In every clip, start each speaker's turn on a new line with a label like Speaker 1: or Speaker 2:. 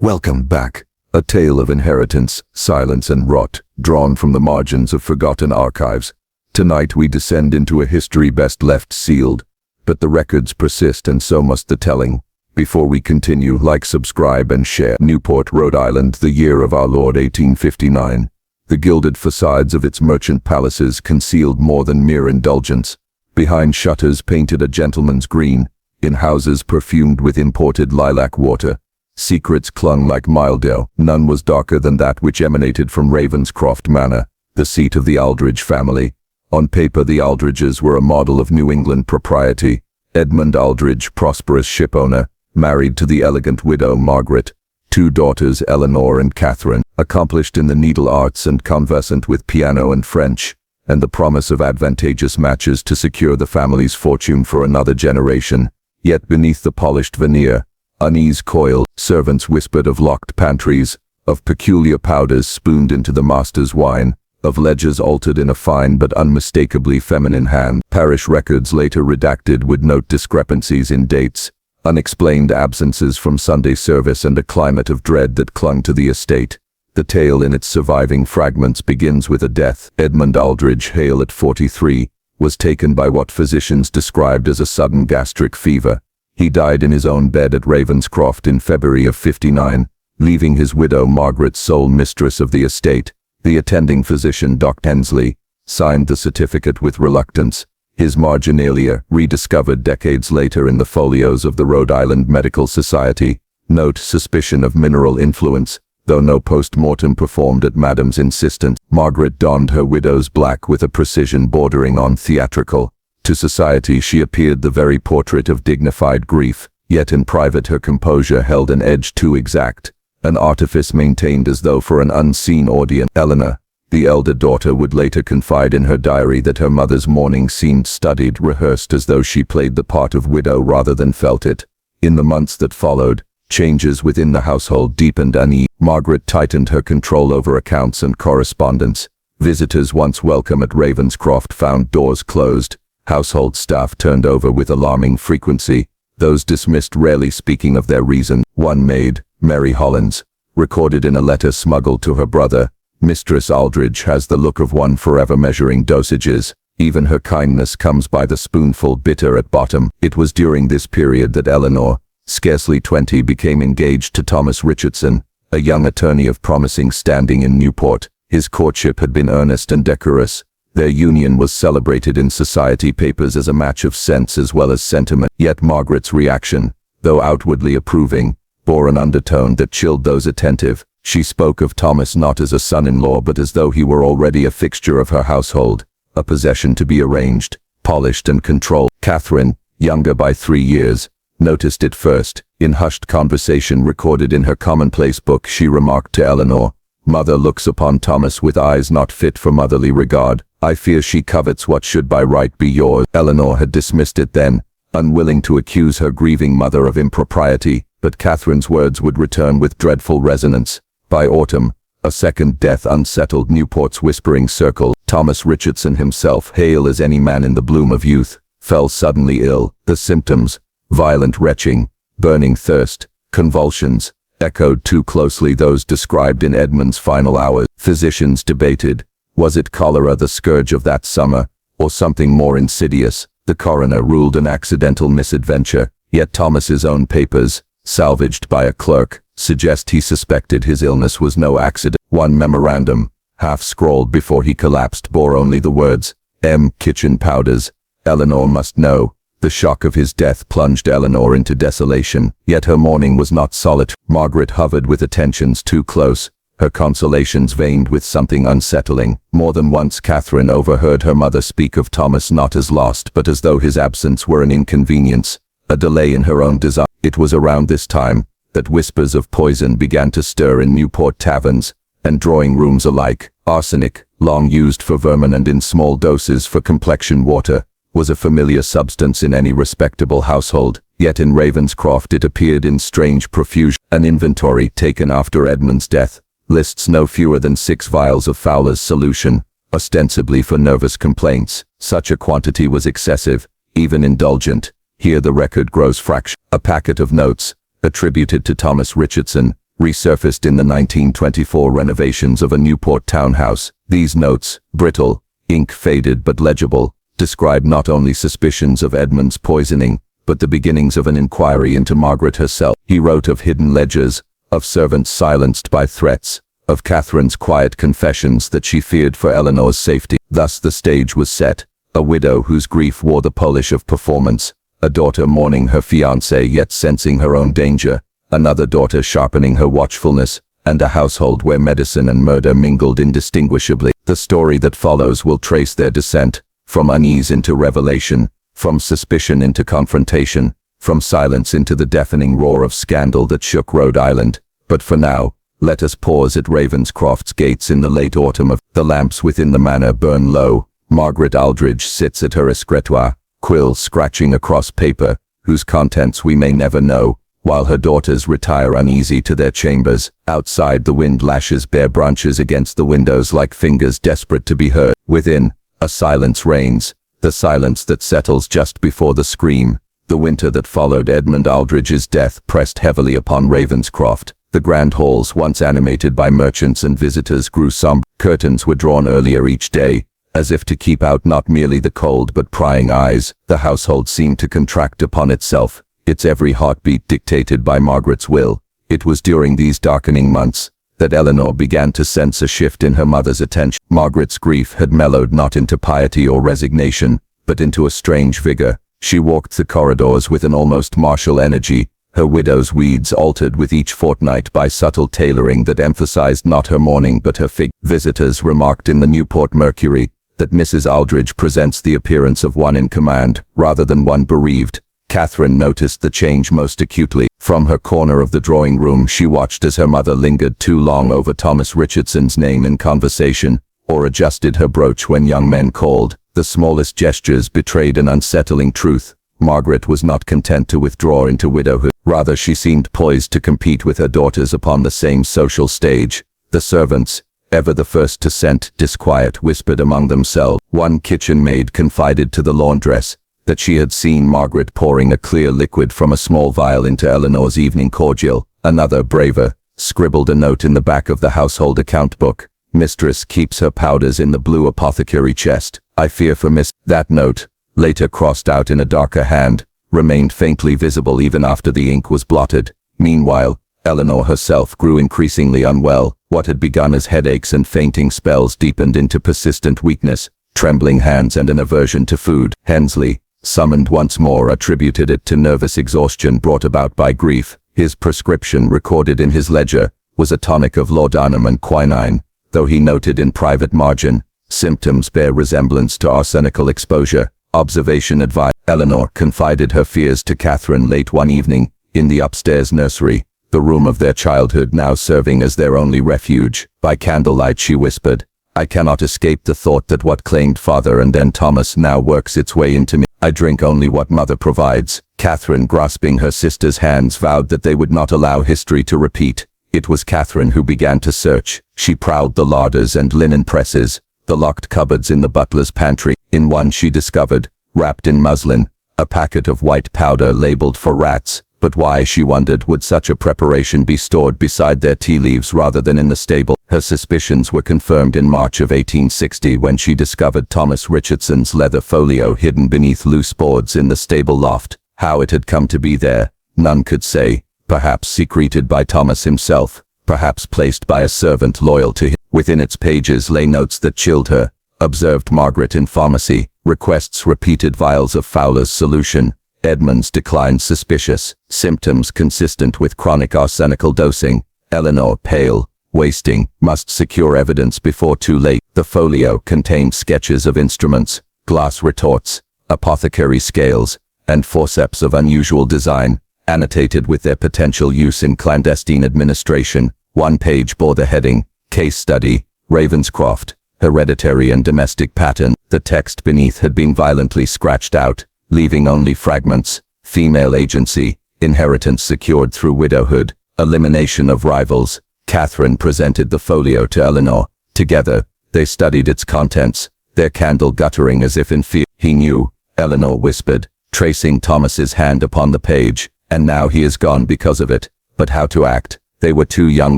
Speaker 1: Welcome back. A tale of inheritance, silence and rot, drawn from the margins of forgotten archives. Tonight we descend into a history best left sealed, but the records persist and so must the telling. Before we continue, like, subscribe and share. Newport, Rhode Island, the year of our Lord 1859. The gilded facades of its merchant palaces concealed more than mere indulgence. Behind shutters painted a gentleman's green, in houses perfumed with imported lilac water, secrets clung like mildew. None was darker than that which emanated from Ravenscroft Manor, the seat of the Aldridge family. On paper the Aldridges were a model of New England propriety. Edmund Aldridge, prosperous shipowner, married to the elegant widow Margaret, two daughters Eleanor and Catherine, accomplished in the needle arts and conversant with piano and French, and the promise of advantageous matches to secure the family's fortune for another generation. Yet beneath the polished veneer, unease coiled. Servants whispered of locked pantries, of peculiar powders spooned into the master's wine, of ledgers altered in a fine but unmistakably feminine hand. Parish records later redacted would note discrepancies in dates, unexplained absences from Sunday service, and a climate of dread that clung to the estate. The tale in its surviving fragments begins with a death. Edmund Aldridge, hale at 43, was taken by what physicians described as a sudden gastric fever. He died in his own bed at Ravenscroft in February of '59, leaving his widow Margaret sole mistress of the estate. The attending physician, Dr. Hensley, signed the certificate with reluctance. His marginalia, rediscovered decades later in the folios of the Rhode Island Medical Society, note suspicion of mineral influence, though no post-mortem performed at Madame's insistence. Margaret donned her widow's black with a precision bordering on theatrical. To society she appeared the very portrait of dignified grief, yet in private her composure held an edge too exact, an artifice maintained as though for an unseen audience. Eleanor, the elder daughter, would later confide in her diary that her mother's mourning seemed studied, rehearsed, as though she played the part of widow rather than felt it. In the months that followed, changes within the household deepened unease. Margaret tightened her control over accounts and correspondence. Visitors once welcome at Ravenscroft found doors closed. Household staff turned over with alarming frequency, those dismissed rarely speaking of their reason. One maid, Mary Hollins, recorded in a letter smuggled to her brother, "Mistress Aldridge has the look of one forever measuring dosages. Even her kindness comes by the spoonful, bitter at bottom." It was during this period that Eleanor, scarcely 20, became engaged to Thomas Richardson, a young attorney of promising standing in Newport. His courtship had been earnest and decorous. Their union was celebrated in society papers as a match of sense as well as sentiment. Yet Margaret's reaction, though outwardly approving, bore an undertone that chilled those attentive. She spoke of Thomas not as a son-in-law but as though he were already a fixture of her household, a possession to be arranged, polished and controlled. Catherine, younger by 3 years, noticed it first. In hushed conversation recorded in her commonplace book she remarked to Eleanor, "Mother looks upon Thomas with eyes not fit for motherly regard. I fear she covets what should by right be yours." Eleanor had dismissed it then, unwilling to accuse her grieving mother of impropriety, but Catherine's words would return with dreadful resonance. By autumn, a second death unsettled Newport's whispering circle. Thomas Richardson himself, hale as any man in the bloom of youth, fell suddenly ill. The symptoms, violent retching, burning thirst, convulsions, echoed too closely those described in Edmund's final hours. Physicians debated, was it cholera, the scourge of that summer, or something more insidious? The coroner ruled an accidental misadventure, yet Thomas's own papers, salvaged by a clerk, suggest he suspected his illness was no accident. One memorandum, half-scrawled before he collapsed, bore only the words, "M. Kitchen powders. Eleanor must know." The shock of his death plunged Eleanor into desolation, yet her mourning was not solitary. Margaret hovered with attentions too close, her consolations veined with something unsettling. More than once Catherine overheard her mother speak of Thomas not as lost but as though his absence were an inconvenience, a delay in her own desire. It was around this time that whispers of poison began to stir in Newport taverns and drawing rooms alike. Arsenic, long used for vermin and in small doses for complexion water, was a familiar substance in any respectable household, yet in Ravenscroft it appeared in strange profusion. An inventory taken after Edmund's death lists no fewer than 6 vials of Fowler's solution, ostensibly for nervous complaints. Such a quantity was excessive, even indulgent. Here the record grows fractious. A packet of notes, attributed to Thomas Richardson, resurfaced in the 1924 renovations of a Newport townhouse. These notes, brittle, ink faded but legible, describe not only suspicions of Edmund's poisoning, but the beginnings of an inquiry into Margaret herself. He wrote of hidden ledgers, of servants silenced by threats, of Catherine's quiet confessions that she feared for Eleanor's safety. Thus the stage was set, a widow whose grief wore the polish of performance, a daughter mourning her fiancé yet sensing her own danger, another daughter sharpening her watchfulness, and a household where medicine and murder mingled indistinguishably. The story that follows will trace their descent, from unease into revelation, from suspicion into confrontation, from silence into the deafening roar of scandal that shook Rhode Island. But for now, let us pause at Ravenscroft's gates in the late autumn of the lamps within the manor burn low. Margaret Aldridge sits at her escritoire, quill scratching across paper, whose contents we may never know, while her daughters retire uneasy to their chambers. Outside, the wind lashes bare branches against the windows like fingers desperate to be heard. Within, a silence reigns, the silence that settles just before the scream. The winter that followed Edmund Aldridge's death pressed heavily upon Ravenscroft. The grand halls, once animated by merchants and visitors, grew somber. Curtains were drawn earlier each day, as if to keep out not merely the cold but prying eyes. The household seemed to contract upon itself, its every heartbeat dictated by Margaret's will. It was during these darkening months that Eleanor began to sense a shift in her mother's attention. Margaret's grief had mellowed not into piety or resignation, but into a strange vigor. She walked the corridors with an almost martial energy, her widow's weeds altered with each fortnight by subtle tailoring that emphasized not her mourning but her figure. Visitors remarked in the Newport Mercury that Mrs. Aldridge presents the appearance of one in command, rather than one bereaved. Catherine noticed the change most acutely. From her corner of the drawing room she watched as her mother lingered too long over Thomas Richardson's name in conversation, or adjusted her brooch when young men called. The smallest gestures betrayed an unsettling truth. Margaret was not content to withdraw into widowhood. Rather, she seemed poised to compete with her daughters upon the same social stage. The servants, ever the first to scent disquiet, whispered among themselves. One kitchen maid confided to the laundress that she had seen Margaret pouring a clear liquid from a small vial into Eleanor's evening cordial. Another, braver, scribbled a note in the back of the household account book. Mistress keeps her powders in the blue apothecary chest. I fear for Miss. That note, later crossed out in a darker hand, remained faintly visible even after the ink was blotted. Meanwhile, Eleanor herself grew increasingly unwell. What had begun as headaches and fainting spells deepened into persistent weakness, trembling hands and an aversion to food. Hensley, summoned once more, attributed it to nervous exhaustion brought about by grief. His prescription, recorded in his ledger, was a tonic of laudanum and quinine, though he noted in private margin, symptoms bear resemblance to arsenical exposure. Observation advised. Eleanor confided her fears to Catherine late one evening, in the upstairs nursery, the room of their childhood now serving as their only refuge. By candlelight she whispered, I cannot escape the thought that what claimed father and then Thomas now works its way into me. I drink only what mother provides. Catherine, grasping her sister's hands, vowed that they would not allow history to repeat. It was Catherine who began to search. She prowled the larders and linen presses, the locked cupboards in the butler's pantry. In one she discovered, wrapped in muslin, a packet of white powder labeled for rats. But why, she wondered, would such a preparation be stored beside their tea leaves rather than in the stable? Her suspicions were confirmed in March of 1860 when she discovered Thomas Richardson's leather folio hidden beneath loose boards in the stable loft. How it had come to be there, none could say. Perhaps secreted by Thomas himself, perhaps placed by a servant loyal to him. Within its pages lay notes that chilled her. Observed Margaret in pharmacy. Requests repeated vials of Fowler's solution. Edmund's decline suspicious. Symptoms consistent with chronic arsenical dosing. Eleanor pale, wasting. Must secure evidence before too late. The folio contained sketches of instruments, glass retorts, apothecary scales, and forceps of unusual design, annotated with their potential use in clandestine administration. One page bore the heading, Case Study, Ravenscroft, Hereditary and Domestic Pattern. The text beneath had been violently scratched out, leaving only fragments. Female agency, inheritance secured through widowhood, elimination of rivals. Catherine presented the folio to Eleanor. Together, they studied its contents, their candle guttering as if in fear. He knew, Eleanor whispered, tracing Thomas's hand upon the page, and now he is gone because of it. But how to act? They were two young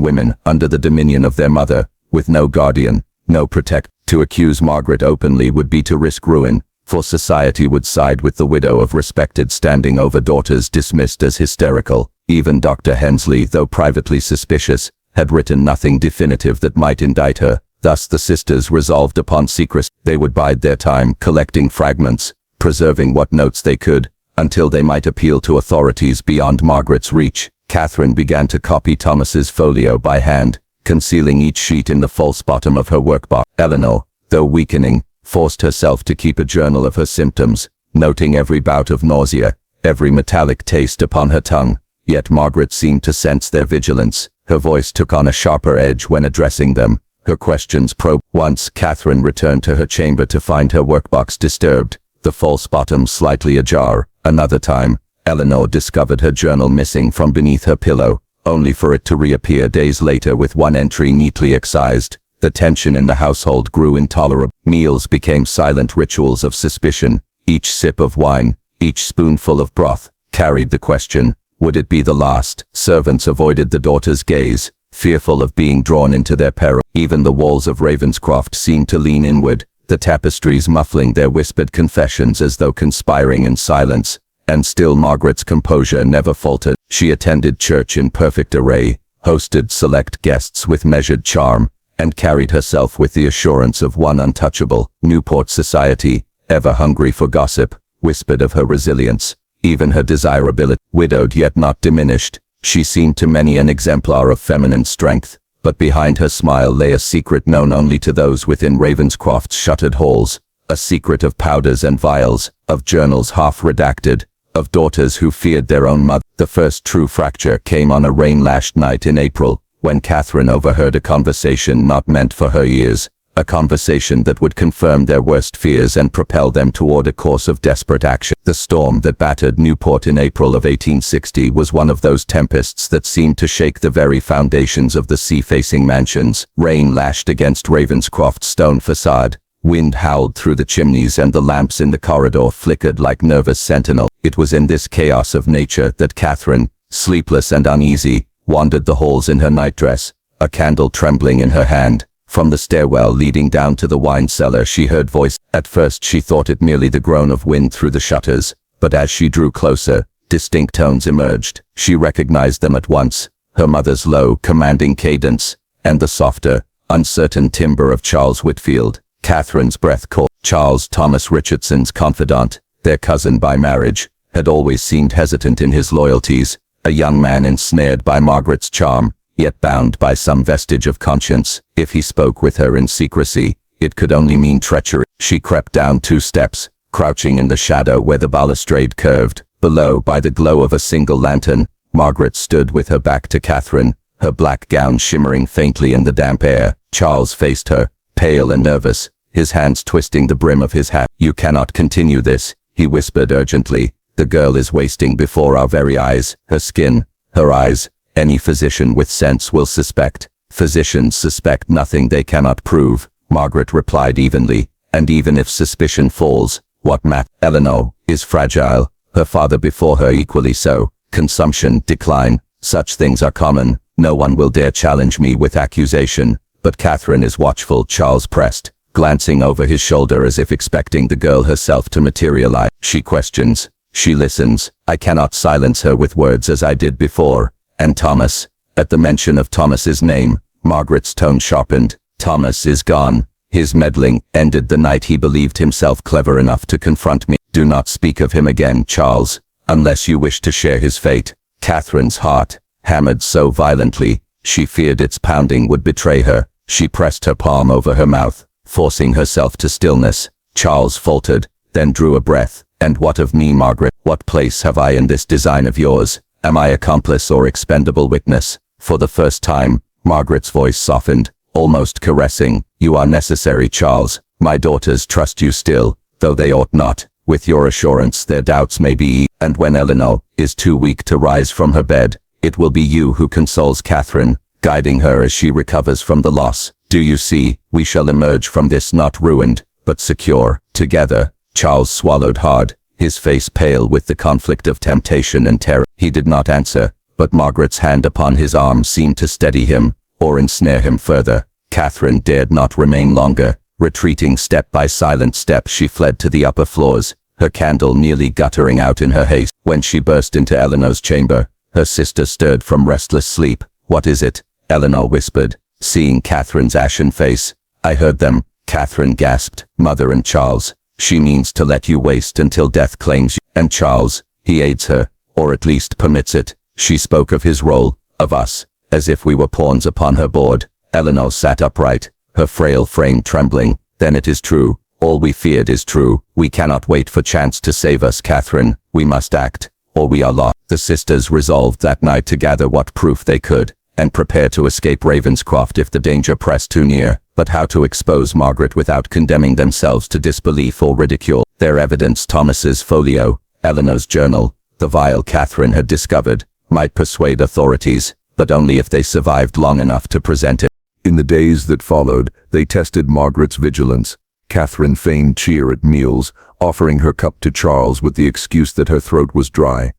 Speaker 1: women under the dominion of their mother, with no guardian, no protector. To accuse Margaret openly would be to risk ruin, for society would side with the widow of respected standing over daughters dismissed as hysterical. Even Dr. Hensley, though privately suspicious, had written nothing definitive that might indict her. Thus the sisters resolved upon secrecy. They would bide their time collecting fragments, preserving what notes they could, until they might appeal to authorities beyond Margaret's reach. Catherine began to copy Thomas's folio by hand, concealing each sheet in the false bottom of her workbox. Eleanor, though weakening, forced herself to keep a journal of her symptoms, noting every bout of nausea, every metallic taste upon her tongue. Yet Margaret seemed to sense their vigilance. Her voice took on a sharper edge when addressing them. Her questions probed. Once Catherine returned to her chamber to find her workbox disturbed, the false bottom slightly ajar. Another time, Eleanor discovered her journal missing from beneath her pillow, only for it to reappear days later with one entry neatly excised. The tension in the household grew intolerable. Meals became silent rituals of suspicion. Each sip of wine, each spoonful of broth, carried the question, would it be the last? Servants avoided the daughter's gaze, fearful of being drawn into their peril. Even the walls of Ravenscroft seemed to lean inward, the tapestries muffling their whispered confessions as though conspiring in silence. And still Margaret's composure never faltered. She attended church in perfect array, hosted select guests with measured charm, and carried herself with the assurance of one untouchable. Newport society, ever hungry for gossip, whispered of her resilience, even her desirability. Widowed yet not diminished, she seemed to many an exemplar of feminine strength, but behind her smile lay a secret known only to those within Ravenscroft's shuttered halls, a secret of powders and vials, of journals half redacted, of daughters who feared their own mother. The first true fracture came on a rain-lashed night in April, when Catherine overheard a conversation not meant for her ears, a conversation that would confirm their worst fears and propel them toward a course of desperate action. The storm that battered Newport in April of 1860 was one of those tempests that seemed to shake the very foundations of the sea-facing mansions. Rain lashed against Ravenscroft's stone facade, wind howled through the chimneys, and the lamps in the corridor flickered like nervous sentinels. It was in this chaos of nature that Catherine, sleepless and uneasy, wandered the halls in her nightdress, a candle trembling in her hand. From the stairwell leading down to the wine cellar she heard voices. At first she thought it merely the groan of wind through the shutters, but as she drew closer, distinct tones emerged. She recognized them at once, her mother's low, commanding cadence, and the softer, uncertain timbre of Charles Whitfield. Catherine's breath caught. Charles Thomas Richardson's confidant, their cousin by marriage, had always seemed hesitant in his loyalties, a young man ensnared by Margaret's charm, yet bound by some vestige of conscience. If he spoke with her in secrecy, it could only mean treachery. She crept down 2 steps, crouching in the shadow where the balustrade curved. Below, by the glow of a single lantern, Margaret stood with her back to Catherine, her black gown shimmering faintly in the damp air. Charles faced her, pale and nervous, his hands twisting the brim of his hat. "You cannot continue this," he whispered urgently. "The girl is wasting before our very eyes. Her skin, her eyes. Any physician with sense will suspect." "Physicians suspect nothing they cannot prove," Margaret replied evenly. "And even if suspicion falls, what matter? Eleanor is fragile, her father before her equally so. Consumption, decline, such things are common. No one will dare challenge me with accusation. But Catherine is watchful," Charles pressed, glancing over his shoulder as if expecting the girl herself to materialize. "She questions, she listens. I cannot silence her with words as I did before. And Thomas," at the mention of Thomas's name, Margaret's tone sharpened. "Thomas is gone. His meddling ended the night he believed himself clever enough to confront me. Do not speak of him again, Charles, unless you wish to share his fate." Catherine's heart hammered so violently, she feared its pounding would betray her. She pressed her palm over her mouth, forcing herself to stillness. Charles faltered, then drew a breath. "And what of me, Margaret? What place have I in this design of yours? Am I accomplice or expendable witness?" For the first time, Margaret's voice softened, almost caressing. "You are necessary, Charles. My daughters trust you still, though they ought not. With your assurance their doubts may be, and when Eleanor is too weak to rise from her bed, it will be you who consoles Catherine, guiding her as she recovers from the loss. Do you see, we shall emerge from this not ruined, but secure, together." Charles swallowed hard, his face pale with the conflict of temptation and terror. He did not answer,
Speaker 2: but Margaret's hand upon his arm seemed to steady him, or ensnare him further. Catherine dared not remain longer. Retreating step by silent step, she fled to the upper floors, her candle nearly guttering out in her haste. When she burst into Eleanor's chamber, her sister stirred from restless sleep. "What is it?" Eleanor whispered, seeing Catherine's ashen face. "I heard them," Catherine gasped. "Mother and Charles. She means to let you waste until death claims you. And Charles, he aids her, or at least permits it." She spoke of his role, of us, as if we were pawns upon her board. Eleanor sat upright, her frail frame trembling. "Then it is true. All we feared is true. We cannot wait for chance to save us, Catherine. We must act, or we are lost." The sisters resolved that night to gather what proof they could, and prepare to escape Ravenscroft if the danger pressed too near. But how to expose Margaret without condemning themselves to disbelief or ridicule? Their evidence, Thomas's folio, Eleanor's journal, the vial Catherine had discovered, might persuade authorities, but only if they survived long enough to present it.
Speaker 1: In the days that followed, they tested Margaret's vigilance. Catherine feigned cheer at meals, offering her cup to Charles with the excuse that her throat was dry.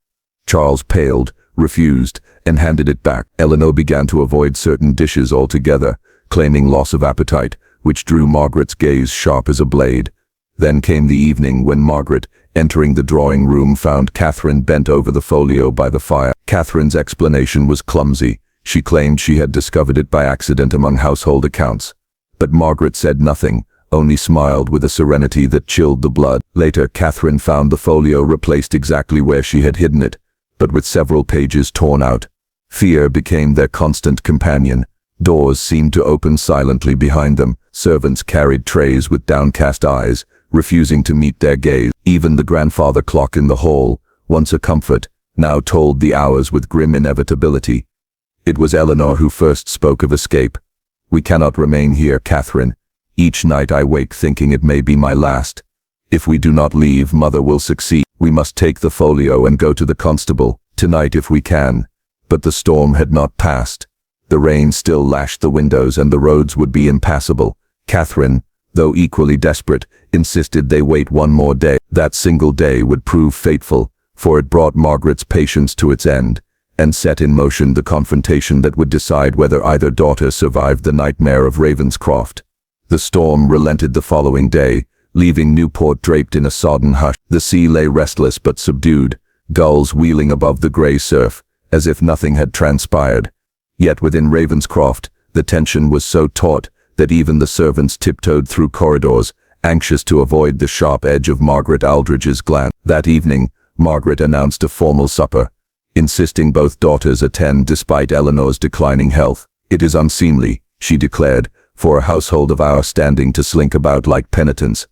Speaker 1: Charles paled, refused, and handed it back. Eleanor began to avoid certain dishes altogether, claiming loss of appetite, which drew Margaret's gaze sharp as a blade. Then came the evening when Margaret, entering the drawing room, found Catherine bent over the folio by the fire. Catherine's explanation was clumsy. She claimed she had discovered it by accident among household accounts. But Margaret said nothing, only smiled with a serenity that chilled the blood. Later, Catherine found the folio replaced exactly where she had hidden it, but with several pages torn out. Fear became their constant companion. Doors seemed to open silently behind them. Servants carried trays with downcast eyes, refusing to meet their gaze. Even the grandfather clock in the hall, once a comfort, now told the hours with grim inevitability. It was Eleanor who first spoke of escape. "We cannot remain here, Catherine. Each night I wake thinking it may be my last. If we do not leave, Mother will succeed. We must take the folio and go to the constable, tonight if we can." But the storm had not passed. The rain still lashed the windows and the roads would be impassable. Catherine, though equally desperate, insisted they wait one more day. That single day would prove fateful, for it brought Margaret's patience to its end, and set in motion the confrontation that would decide whether either daughter survived the nightmare of Ravenscroft. The storm relented the following day, leaving Newport draped in a sodden hush. The sea lay restless but subdued, gulls wheeling above the grey surf, as if nothing had transpired. Yet within Ravenscroft, the tension was so taut that even the servants tiptoed through corridors, anxious to avoid the sharp edge of Margaret Aldridge's glance. That evening, Margaret announced a formal supper, insisting both daughters attend despite Eleanor's declining health. "It is unseemly," she declared, "for a household of our standing to slink about like penitents.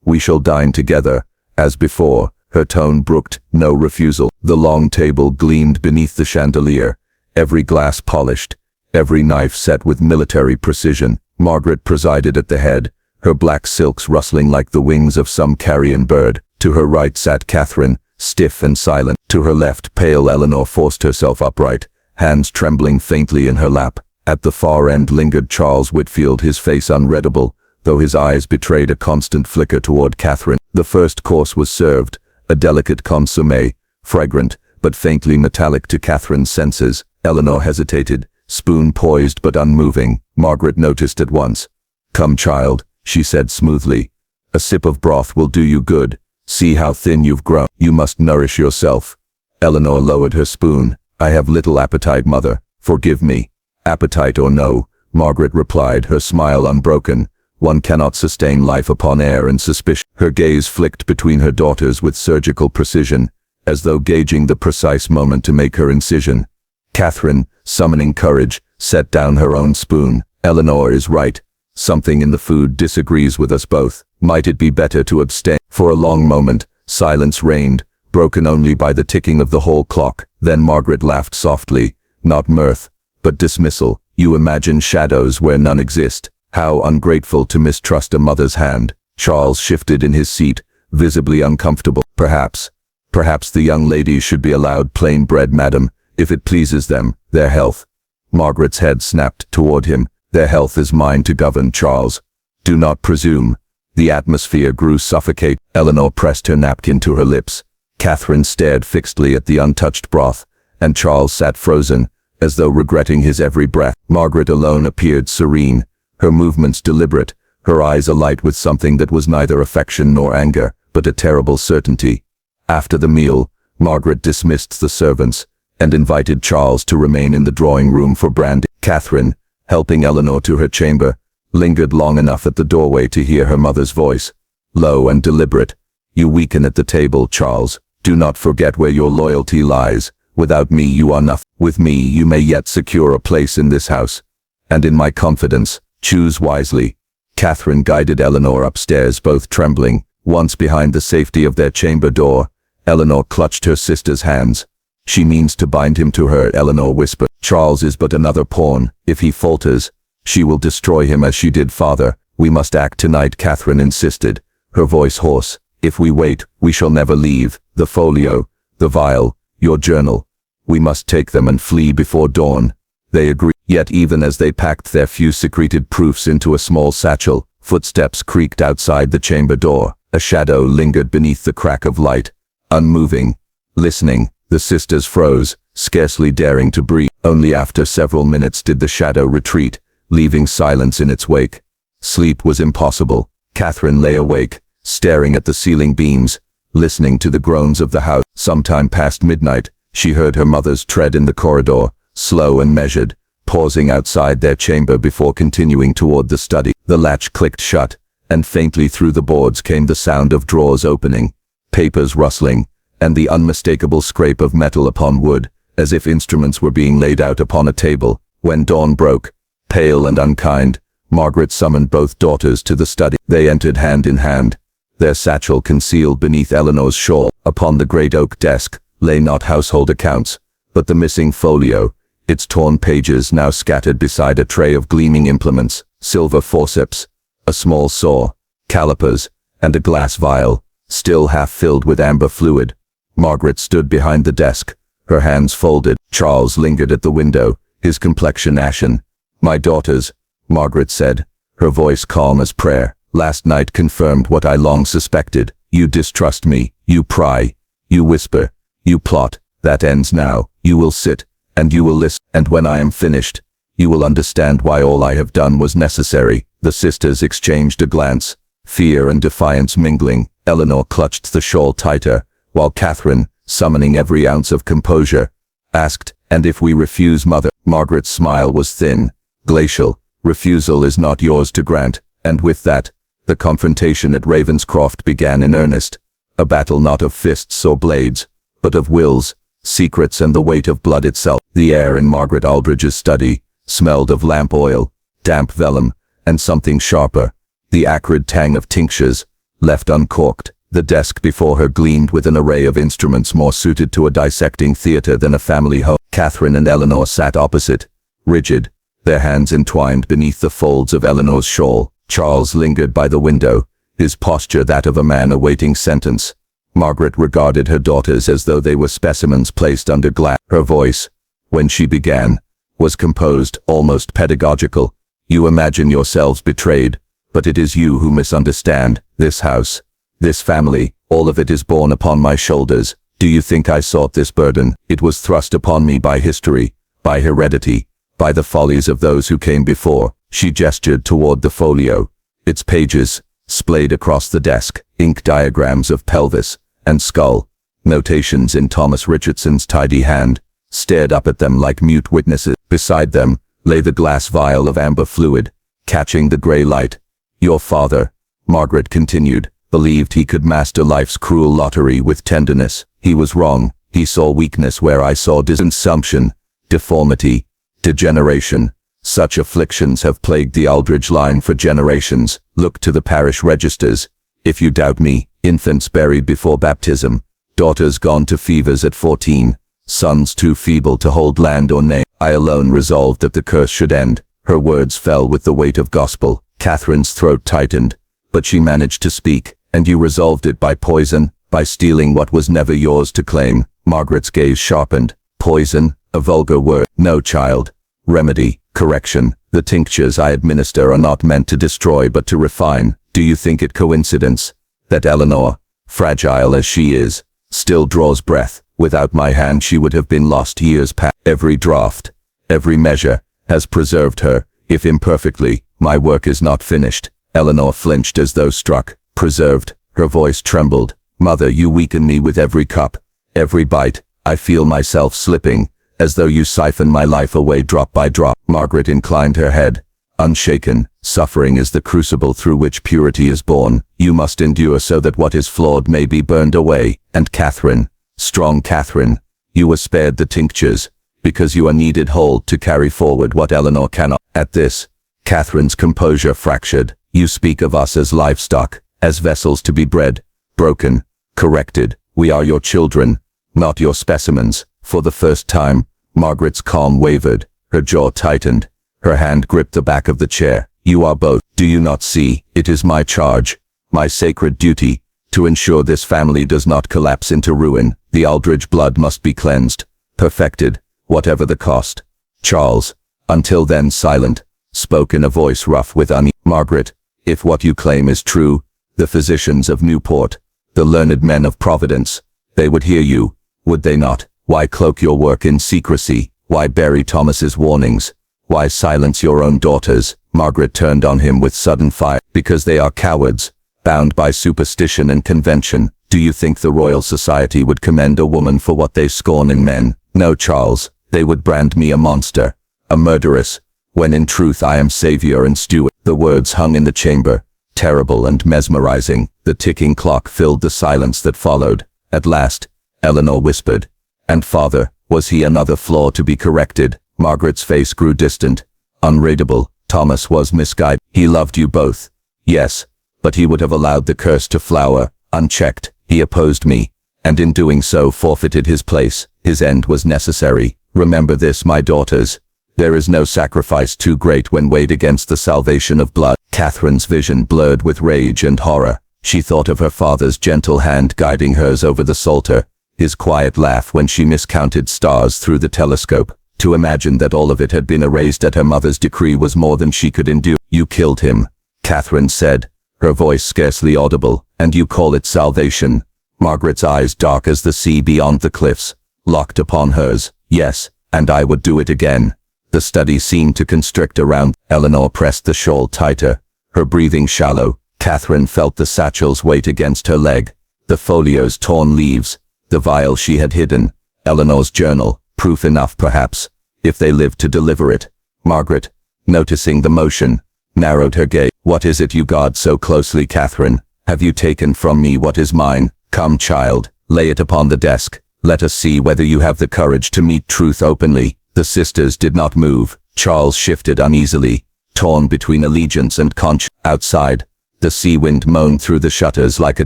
Speaker 1: We shall dine together." As before, her tone brooked no refusal. The long table gleamed beneath the chandelier, every glass polished, every knife set with military precision. Margaret presided at the head, her black silks rustling like the wings of some carrion bird. To her right sat Catherine, stiff and silent. To her left, pale Eleanor forced herself upright, hands trembling faintly in her lap. At the far end lingered Charles Whitfield, his face unreadable, though his eyes betrayed a constant flicker toward Catherine. The first course was served, a delicate consommé, fragrant, but faintly metallic to Catherine's senses. Eleanor hesitated, spoon poised but unmoving. Margaret noticed at once. "Come, child," she said smoothly. "A sip of broth will do you good. See how thin you've grown. You must nourish yourself." Eleanor lowered her spoon. "I have little appetite, Mother. Forgive me." "Appetite or no," Margaret replied, her smile unbroken, "one cannot sustain life upon air and suspicion." Her gaze flicked between her daughters with surgical precision, as though gauging the precise moment to make her incision. Catherine, summoning courage, set down her own spoon. "Eleanor is right. Something in the food disagrees with us both. Might it be better to abstain?" For a long moment, silence reigned, broken only by the ticking of the hall clock. Then Margaret laughed softly, not mirth, but dismissal. "You imagine shadows where none exist. How ungrateful to mistrust a mother's hand." Charles shifted in his seat, visibly uncomfortable. Perhaps the young ladies should be allowed plain bread, madam, if it pleases them. Their health." Margaret's head snapped toward him. "Their health is mine to govern, Charles. Do not presume." The atmosphere grew suffocating. Eleanor pressed her napkin to her lips. Catherine stared fixedly at the untouched broth, and Charles sat frozen, as though regretting his every breath. Margaret alone appeared serene, her movements deliberate, her eyes alight with something that was neither affection nor anger, but a terrible certainty. After the meal, Margaret dismissed the servants, and invited Charles to remain in the drawing room for brandy. Catherine, helping Eleanor to her chamber, lingered long enough at the doorway to hear her mother's voice, low and deliberate. "You weaken at the table, Charles. Do not forget where your loyalty lies. Without me you are nothing. With me you may yet secure a place in this house. And in my confidence, choose wisely." Catherine guided Eleanor upstairs, both trembling. Once behind the safety of their chamber door, Eleanor clutched her sister's hands. "She means to bind him to her," Eleanor whispered. "Charles is but another pawn. If he falters, she will destroy him as she did father. We must act tonight," Catherine insisted, her voice hoarse. "If we wait, we shall never leave. The folio, the vial, your journal. We must take them and flee before dawn." They agreed. Yet even as they packed their few secreted proofs into a small satchel, footsteps creaked outside the chamber door. A shadow lingered beneath the crack of light. Unmoving, listening, the sisters froze, scarcely daring to breathe. Only after several minutes did the shadow retreat, leaving silence in its wake. Sleep was impossible. Catherine lay awake, staring at the ceiling beams, listening to the groans of the house. Sometime past midnight, she heard her mother's tread in the corridor, slow and measured, pausing outside their chamber before continuing toward the study. The latch clicked shut, and faintly through the boards came the sound of drawers opening, papers rustling, and the unmistakable scrape of metal upon wood, as if instruments were being laid out upon a table. When dawn broke, pale and unkind, Margaret summoned both daughters to the study. They entered hand in hand, their satchel concealed beneath Eleanor's shawl. Upon the great oak desk lay not household accounts, but the missing folio, its torn pages now scattered beside a tray of gleaming implements, silver forceps, a small saw, calipers, and a glass vial, still half filled with amber fluid. Margaret stood behind the desk, her hands folded. Charles lingered at the window, his complexion ashen. "My daughters," Margaret said, her voice calm as prayer, "last night confirmed what I long suspected. You distrust me, you pry, you whisper, you plot. That ends now. You will sit, and you will listen, and when I am finished, you will understand why all I have done was necessary." The sisters exchanged a glance, fear and defiance mingling. Eleanor clutched the shawl tighter, while Catherine, summoning every ounce of composure, asked, "And if we refuse, mother?" Margaret's smile was thin, glacial. "Refusal is not yours to grant." And with that, the confrontation at Ravenscroft began in earnest. A battle not of fists or blades, but of wills, secrets and the weight of blood itself. The air in Margaret Aldridge's study smelled of lamp oil, damp vellum, and something sharper, the acrid tang of tinctures, left uncorked. The desk before her gleamed with an array of instruments more suited to a dissecting theater than a family home. Catherine and Eleanor sat opposite, rigid, their hands entwined beneath the folds of Eleanor's shawl. Charles lingered by the window, his posture that of a man awaiting sentence. Margaret regarded her daughters as though they were specimens placed under glass. Her voice, when she began, was composed, almost pedagogical. "You imagine yourselves betrayed, but it is you who misunderstand. This house, this family, all of it is borne upon my shoulders. Do you think I sought this burden? It was thrust upon me by history, by heredity, by the follies of those who came before." She gestured toward the folio, its pages, splayed across the desk, ink diagrams of pelvis and skull, notations in Thomas Richardson's tidy hand, stared up at them like mute witnesses. Beside them lay the glass vial of amber fluid, catching the gray light. "Your father," Margaret continued, "believed he could master life's cruel lottery with tenderness. He was wrong. He saw weakness where I saw consumption, deformity, degeneration. Such afflictions have plagued the Aldridge line for generations. Look to the parish registers. If you doubt me, infants buried before baptism, daughters gone to fevers at 14, sons too feeble to hold land or name. I alone resolved that the curse should end." Her words fell with the weight of gospel. Catherine's throat tightened, but she managed to speak. "And you resolved it by poison, by stealing what was never yours to claim." Margaret's gaze sharpened. "Poison, a vulgar word." "No, child. Remedy, correction. The tinctures I administer are not meant to destroy but to refine. Do you think it coincidence that Eleanor, fragile as she is, still draws breath,
Speaker 2: Without my hand she would have been lost years past. Every draft, every measure, has preserved her, if imperfectly. My work is not finished. Eleanor flinched as though struck. Preserved. Her voice trembled. Mother, you weaken me with every cup, every bite. I feel myself slipping, as though you siphon my life away drop by drop. Margaret inclined her head, unshaken. Suffering is the crucible through which purity is born. You must endure so that what is flawed may be burned away. And Catherine, strong Catherine, you were spared the tinctures, because you are needed whole to carry forward what Eleanor cannot. At this, Catherine's composure fractured. You speak of us as livestock, as vessels to be bred, broken, corrected. We are your children, not your specimens. For the first time, Margaret's calm wavered, her jaw tightened, her hand gripped the back of the chair. You are both. Do you not see? It is my charge, my sacred duty, to ensure this family does not collapse into ruin. The Aldridge blood must be cleansed, perfected, whatever the cost. Charles, until then silent, spoke in a voice rough with unease. Margaret, if what you claim is true, the physicians of Newport, the learned men of Providence, they would hear you, would they not? Why cloak your work in secrecy? Why bury Thomas's warnings? Why silence your own daughters? Margaret turned on him with sudden fire. Because they are cowards, bound by superstition and convention. Do you think the Royal Society would commend a woman for what they scorn in men? No, Charles, they would brand me a monster, a murderess, when in truth I am savior and steward. The words hung in the chamber, terrible and mesmerizing. The ticking clock filled the silence that followed. At last, Eleanor whispered, "And father, was he another flaw to be corrected?" Margaret's face grew distant, unreadable. Thomas was misguided. He loved you both. Yes, but he would have allowed the curse to flower, unchecked. He opposed me, and in doing so forfeited his place. His end was necessary. Remember this, my daughters. There is no sacrifice too great when weighed against the salvation of blood. Catherine's vision blurred with rage and horror. She thought of her father's gentle hand guiding hers over the Psalter, his quiet laugh when she miscounted stars through the telescope. To imagine that all of it had been erased at her mother's decree was more than she could endure. You killed him, Catherine said, her voice scarcely audible, and you call it salvation. Margaret's eyes, dark as the sea beyond the cliffs, locked upon hers. Yes, and I would do it again. The study seemed to constrict around. Eleanor pressed the shawl tighter, her breathing shallow. Catherine felt the satchel's weight against her leg, the folio's torn leaves, the vial she had hidden. Eleanor's journal, proof enough perhaps, if they lived to deliver it. Margaret, noticing the motion, narrowed her gaze. What is it you guard so closely, Catherine? Have you taken from me what is mine? Come, child, lay it upon the desk. Let us see whether you have the courage to meet truth openly. The sisters did not move. Charles shifted uneasily, torn between allegiance and conscience. Outside, the sea wind moaned through the shutters like a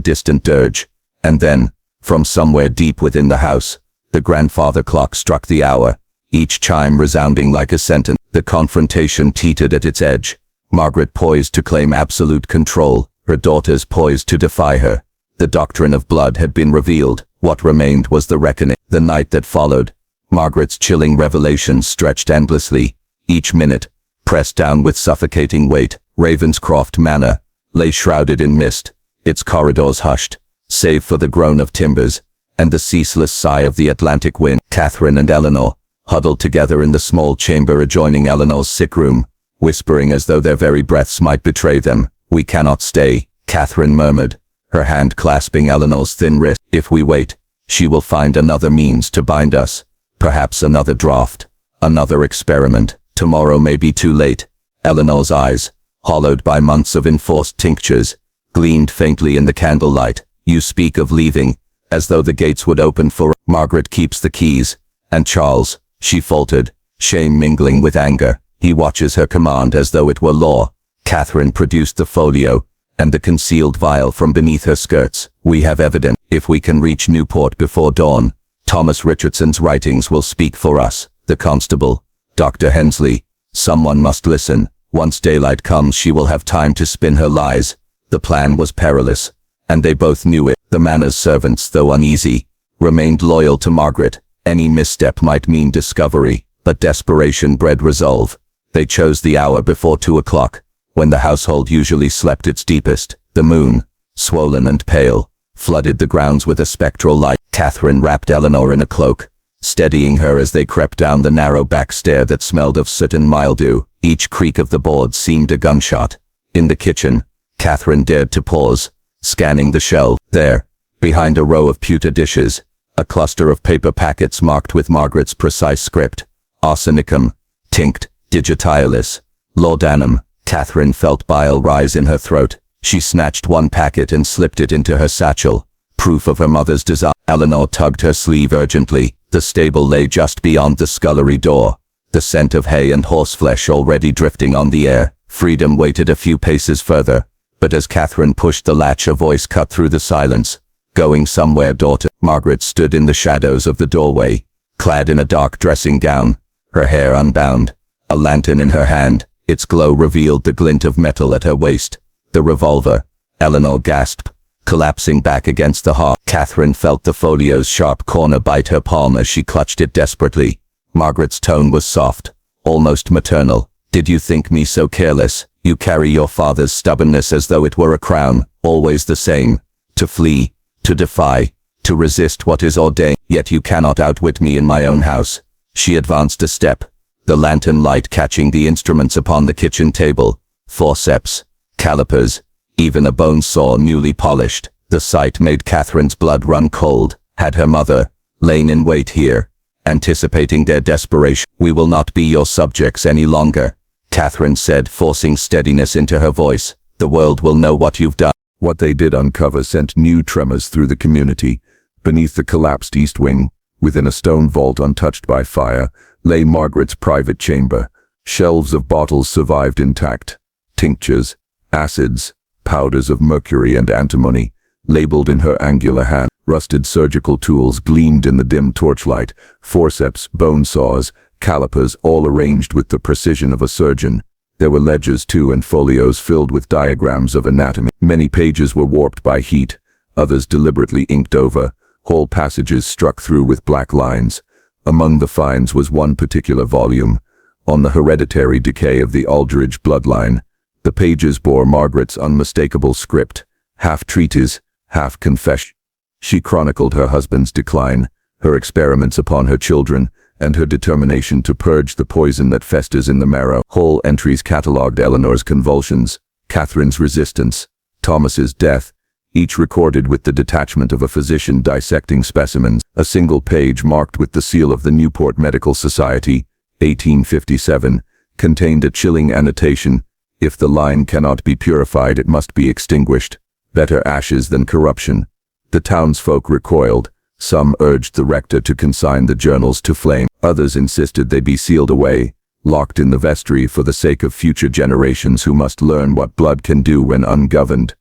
Speaker 2: distant dirge. And then, from somewhere deep within the house, the grandfather clock struck the hour, each chime resounding like a sentence. The confrontation teetered at its edge. Margaret poised to claim absolute control, her daughters poised to defy her. The doctrine of blood had been revealed. What remained was the reckoning. The night that followed, Margaret's chilling revelations stretched endlessly. Each minute, pressed down with suffocating weight, Ravenscroft Manor lay shrouded in mist, its corridors hushed, save for the groan of timbers and the ceaseless sigh of the Atlantic wind. Catherine and Eleanor, huddled together in the small chamber adjoining Eleanor's sick room, whispering as though their very breaths might betray them. We cannot stay, Catherine murmured, her hand clasping Eleanor's thin wrist. If we wait, she will find another means to bind us. Perhaps another draft, another experiment. Tomorrow may be too late. Eleanor's eyes, hollowed by months of enforced tinctures, gleamed faintly in the candlelight. You speak of leaving, as though the gates would open for Margaret keeps the keys. And Charles, she faltered, shame mingling with anger. He watches her command as though it were law. Catherine produced the folio and the concealed vial from beneath her skirts. We have evidence. If we can reach Newport before dawn, Thomas Richardson's writings will speak for us. The constable, Dr. Hensley, someone must listen. Once daylight comes she will have time to spin her lies. The plan was perilous, and they both knew it. The manor's servants, though uneasy, remained loyal to Margaret. Any misstep might mean discovery, but desperation bred resolve. They chose the hour before 2 o'clock, when the household usually slept its deepest. The moon, swollen and pale, flooded the grounds with a spectral light. Catherine wrapped Eleanor in a cloak, steadying her as they crept down the narrow back stair that smelled of soot and mildew. Each creak of the boards seemed a gunshot. In the kitchen, Catherine dared to pause, scanning the shelf. There, behind a row of pewter dishes, a cluster of paper packets marked with Margaret's precise script: Arsenicum, Tinct, Digitalis, Laudanum. Catherine felt bile rise in her throat. She snatched one packet and slipped it into her satchel, proof of her mother's desire. Eleanor tugged her sleeve urgently. The stable lay just beyond the scullery door, the scent of hay and horseflesh already drifting on the air. Freedom waited a few paces further, but as Catherine pushed the latch, a voice cut through the silence. "Going somewhere, daughter?" Margaret stood in the shadows of the doorway, clad in a dark dressing gown, her hair unbound, a lantern in her hand. Its glow revealed the glint of metal at her waist. The revolver. Eleanor gasped, collapsing back against the hearth. Catherine felt the folio's sharp corner bite her palm as she clutched it desperately. Margaret's tone was soft, almost maternal. "Did you think me so careless? You carry your father's stubbornness as though it were a crown, always the same. To flee, to defy, to resist what is ordained. Yet you cannot outwit me in my own house." She advanced a step, the lantern light catching the instruments upon the kitchen table: forceps, calipers, even a bone saw newly polished. The sight made Catherine's blood run cold. Had her mother lain in wait here, anticipating their desperation? "We will not be your subjects any longer," Catherine said, forcing steadiness into her voice. "The world will know what you've done."
Speaker 1: What they did uncover sent new tremors through the community. Beneath the collapsed east wing, within a stone vault untouched by fire, lay Margaret's private chamber. Shelves of bottles survived intact. Tinctures, acids, powders of mercury and antimony, labeled in her angular hand. Rusted surgical tools gleamed in the dim torchlight: forceps, bone saws, calipers, all arranged with the precision of a surgeon. There were ledgers too, and folios filled with diagrams of anatomy. Many pages were warped by heat, others deliberately inked over, whole passages struck through with black lines. Among the finds was one particular volume, on the hereditary decay of the Aldridge bloodline. The pages bore Margaret's unmistakable script, half treatise, half confession. She chronicled her husband's decline, her experiments upon her children, and her determination to purge the poison that festers in the marrow. Whole entries catalogued Eleanor's convulsions, Catherine's resistance, Thomas's death, each recorded with the detachment of a physician dissecting specimens. A single page marked with the seal of the Newport Medical Society, 1857, contained a chilling annotation: "If the line cannot be purified, it must be extinguished. Better ashes than corruption." The townsfolk recoiled. Some urged the rector to consign the journals to flame. Others insisted they be sealed away, locked in the vestry for the sake of future generations who must learn what blood can do when ungoverned.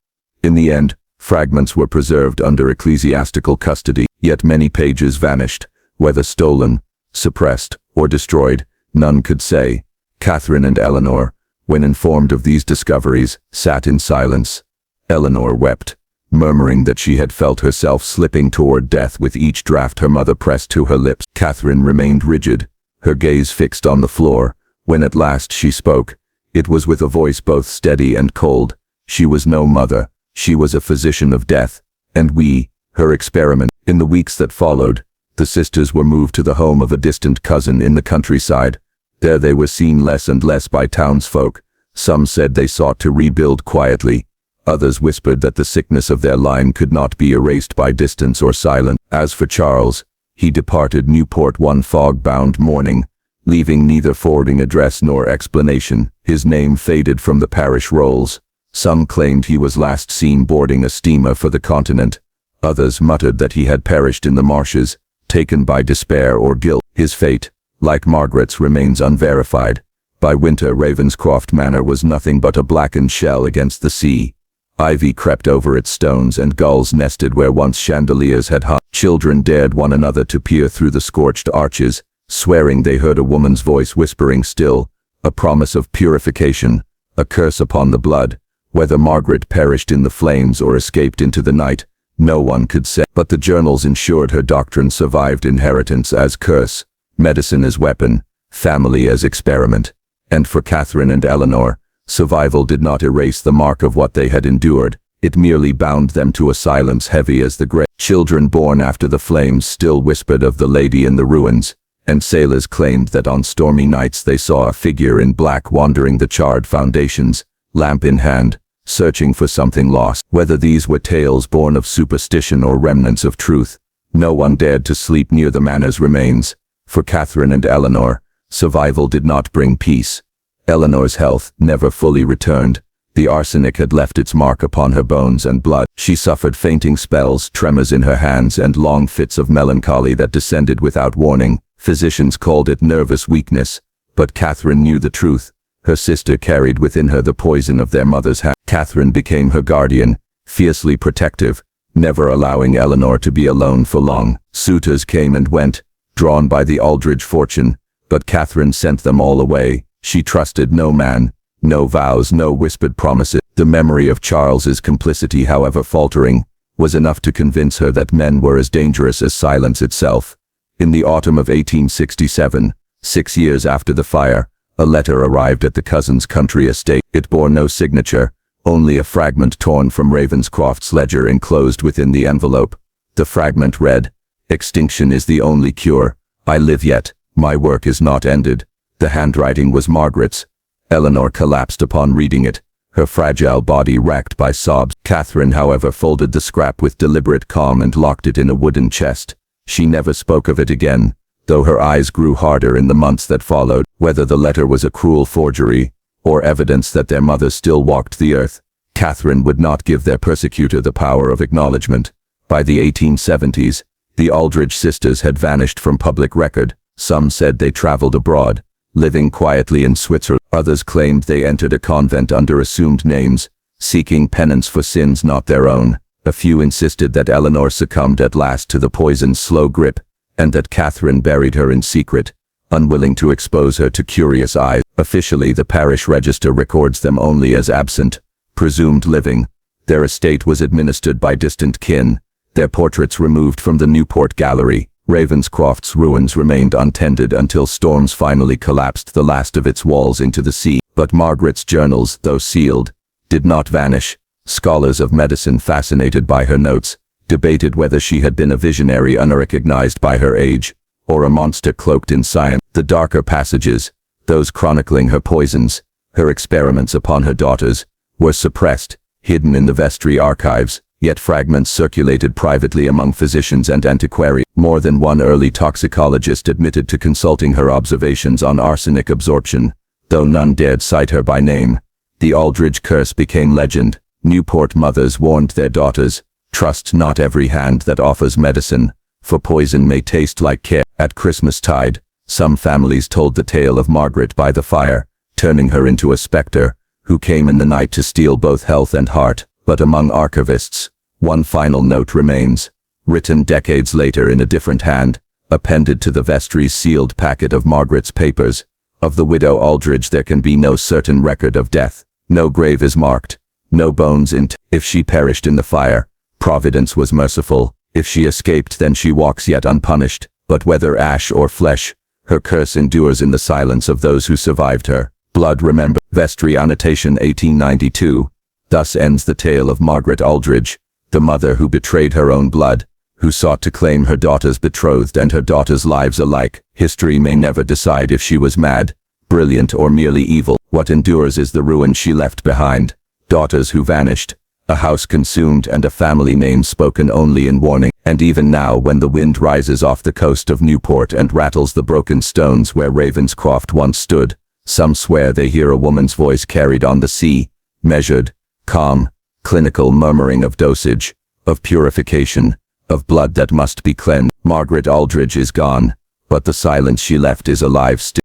Speaker 1: In the end, fragments were preserved under ecclesiastical custody, yet many pages vanished, whether stolen, suppressed, or destroyed, none could say. Catherine and Eleanor, when informed of these discoveries, sat in silence. Eleanor wept, murmuring that she had felt herself slipping toward death with each draught her mother pressed to her lips. Catherine remained rigid, her gaze fixed on the floor. When at last she spoke, it was with a voice both steady and cold. She was no mother, she was a physician of death, and we, her experiment. In the weeks that followed, the sisters were moved to the home of a distant cousin in the countryside. There they were seen less and less by townsfolk. Some said they sought to rebuild quietly. Others whispered that the sickness of their line could not be erased by distance or silence. As for Charles, he departed Newport one fog-bound morning, leaving neither forwarding address nor explanation. His name faded from the parish rolls. Some claimed he was last seen boarding a steamer for the continent. Others muttered that he had perished in the marshes, taken by despair or guilt. His fate, like Margaret's, remains unverified. By winter, Ravenscroft Manor was nothing but a blackened shell against the sea. Ivy crept over its stones and gulls nested where once chandeliers had hung. Children dared one another to peer through the scorched arches, swearing they heard a woman's voice whispering still, a promise of purification, a curse upon the blood. Whether Margaret perished in the flames or escaped into the night, no one could say. But the journals ensured her doctrine survived: inheritance as curse, medicine as weapon, family as experiment. And for Catherine and Eleanor, survival did not erase the mark of what they had endured. It merely bound them to a silence heavy as the grave. Children born after the flames still whispered of the lady in the ruins, and sailors claimed that on stormy nights they saw a figure in black wandering the charred foundations, lamp in hand, searching for something lost. Whether these were tales born of superstition or remnants of truth, no one dared to sleep near the manor's remains. For Catherine and Eleanor, survival did not bring peace. Eleanor's health never fully returned. The arsenic had left its mark upon her bones and blood. She suffered fainting spells, tremors in her hands, and long fits of melancholy that descended without warning. Physicians called it nervous weakness, but Catherine knew the truth. Her sister carried within her the poison of their mother's hand. Catherine became her guardian, fiercely protective, never allowing Eleanor to be alone for long. Suitors came and went, drawn by the Aldridge fortune, but Catherine sent them all away. She trusted no man, no vows, no whispered promises. The memory of Charles's complicity, however faltering, was enough to convince her that men were as dangerous as silence itself. In the autumn of 1867, 6 years after the fire, a letter arrived at the cousin's country estate. It bore no signature, only a fragment torn from Ravenscroft's ledger enclosed within the envelope. The fragment read, "Extinction is the only cure. I live yet. My work is not ended." The handwriting was Margaret's. Eleanor collapsed upon reading it, her fragile body racked by sobs. Catherine, however, folded the scrap with deliberate calm and locked it in a wooden chest. She never spoke of it again, though her eyes grew harder in the months that followed. Whether the letter was a cruel forgery, or evidence that their mother still walked the earth, Catherine would not give their persecutor the power of acknowledgement. By the 1870s, the Aldridge sisters had vanished from public record. Some said they traveled abroad, living quietly in Switzerland. Others claimed they entered a convent under assumed names, seeking penance for sins not their own. A few insisted that Eleanor succumbed at last to the poison's slow grip, and that Catherine buried her in secret, unwilling to expose her to curious eyes. Officially, the parish register records them only as absent, presumed living. Their estate was administered by distant kin, their portraits removed from the Newport Gallery. Ravenscroft's ruins remained untended until storms finally collapsed the last of its walls into the sea. But Margaret's journals, though sealed, did not vanish. Scholars of medicine, fascinated by her notes, debated whether she had been a visionary unrecognized by her age, or a monster cloaked in science. The darker passages, those chronicling her poisons, her experiments upon her daughters, were suppressed, hidden in the vestry archives. Yet fragments circulated privately among physicians and antiquaries. More than one early toxicologist admitted to consulting her observations on arsenic absorption, though none dared cite her by name. The Aldridge curse became legend. Newport mothers warned their daughters, "Trust not every hand that offers medicine, for poison may taste like care." At Christmastide, some families told the tale of Margaret by the fire, turning her into a specter, who came in the night to steal both health and heart. But among archivists, one final note remains, written decades later in a different hand, appended to the vestry's sealed packet of Margaret's papers. Of the widow Aldridge there can be no certain record of death. No grave is marked, no bones If she perished in the fire, Providence was merciful. If she escaped, then she walks yet unpunished. But whether ash or flesh, her curse endures in the silence of those who survived her. Blood remember. Vestry Annotation 1892. Thus ends the tale of Margaret Aldridge, the mother who betrayed her own blood, who sought to claim her daughter's betrothed and her daughter's lives alike. History may never decide if she was mad, brilliant, or merely evil. What endures is the ruin she left behind, daughters who vanished, a house consumed, and a family name spoken only in warning. And even now, when the wind rises off the coast of Newport and rattles the broken stones where Ravenscroft once stood, some swear they hear a woman's voice carried on the sea, measured, calm, clinical murmuring of dosage, of purification, of blood that must be cleansed. Margaret Aldridge is gone, but the silence she left is alive still.